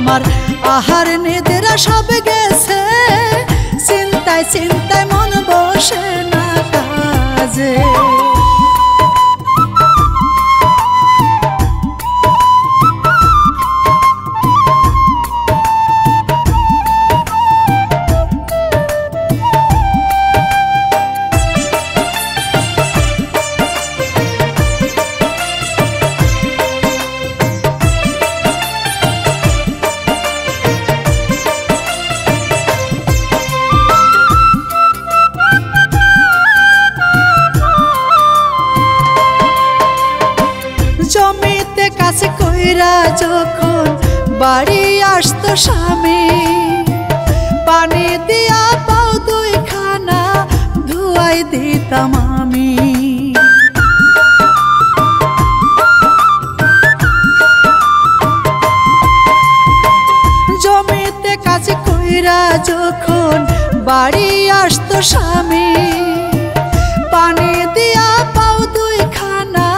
আমার আহার নিদ্রা সব গেছে, চিন্তায় চিন্তায় মন বসে না কাজে। জমিতে কাজ কইরা যখন বাড়ি আসতো স্বামী, পানি দিয়া পাও দুইখানা ধুয়াই দিতাম আমি। জমিতে কাজ কইরা যখন বাড়ি আসতো স্বামী, পানি দিয়া পাও দুইখানা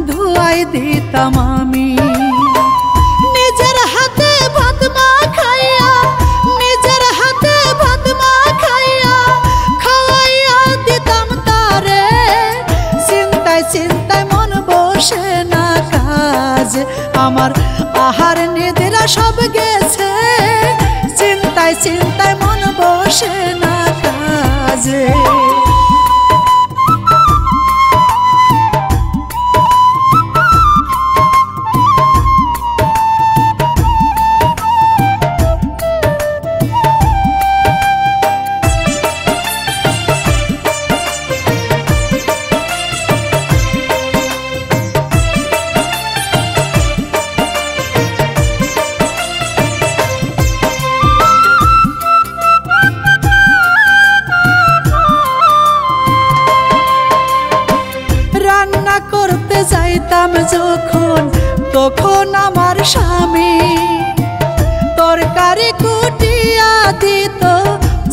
ধুয়াই দিতাম আমি। নিজের হাতে ভাত মা খাইয়া, নিজের হাতে ভাত মা খাইয়া খাওয়াইয়া দিতাম তারে, চিন্তায় চিন্তায় মন বসে না কাজ। আমার আহার নিদ্রা সব গেছে, চিন্তায় চিন্তায় মন বসে না কাজে। রান্না করতে যাইতাম যখন তখন আমার স্বামী তরকারি কুটিয়া দিত,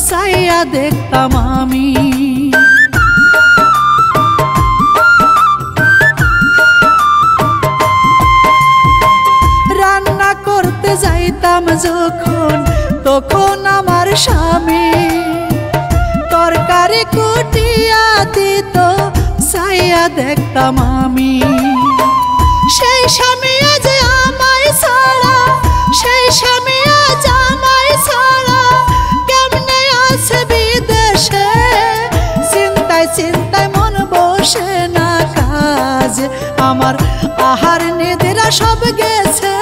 চাইয়া দেখতাম আমি। রান্না করতে যাইতাম যখন তখন আমার স্বামী তরকারি কুটিয়া দিত, চাইয়া দেখতাম আমি। সেই স্বামী আজ আমায় ছাড়া, সেই স্বামী আজ আমায় ছাড়া কেমনে আছে বিদেশে, চিন্তায় চিন্তায় মন বসে না কাজ। আমার আহার নিদ্রা সব গেছে,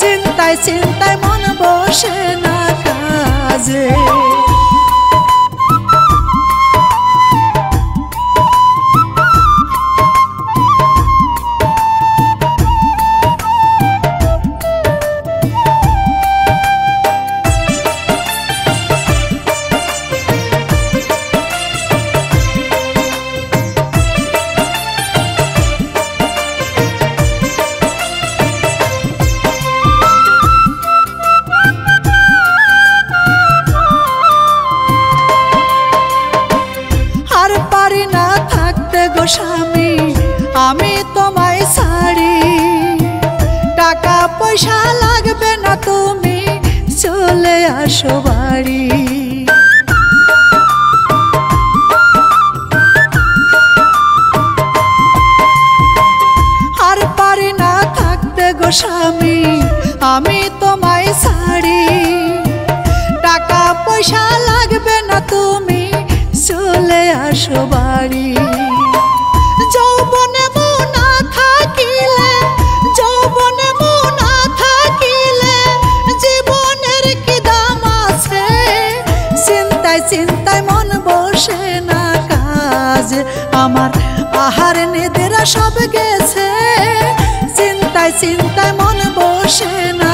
চিন্তায় চিন্তায় মন বসে না কাজে। স্বামী আমি তোমায় ছাড়ি, টাকা পয়সা লাগবে না তুমি চলে আসো বাড়ি। আর পারি না থাকতে গো স্বামী আমি তোমায় ছাড়ি, টাকা পয়সা লাগবে না তুমি চলে আসো বাড়ি। যৌবনে মনা থাকিলে, যৌবনে মনা থাকিলে জীবনের কি দাম আছে, চিন্তায় চিন্তায় মন বসে না কাজ। আমার আহার নিদ্রা সব গেছে, চিন্তায় চিন্তায় মন বসে না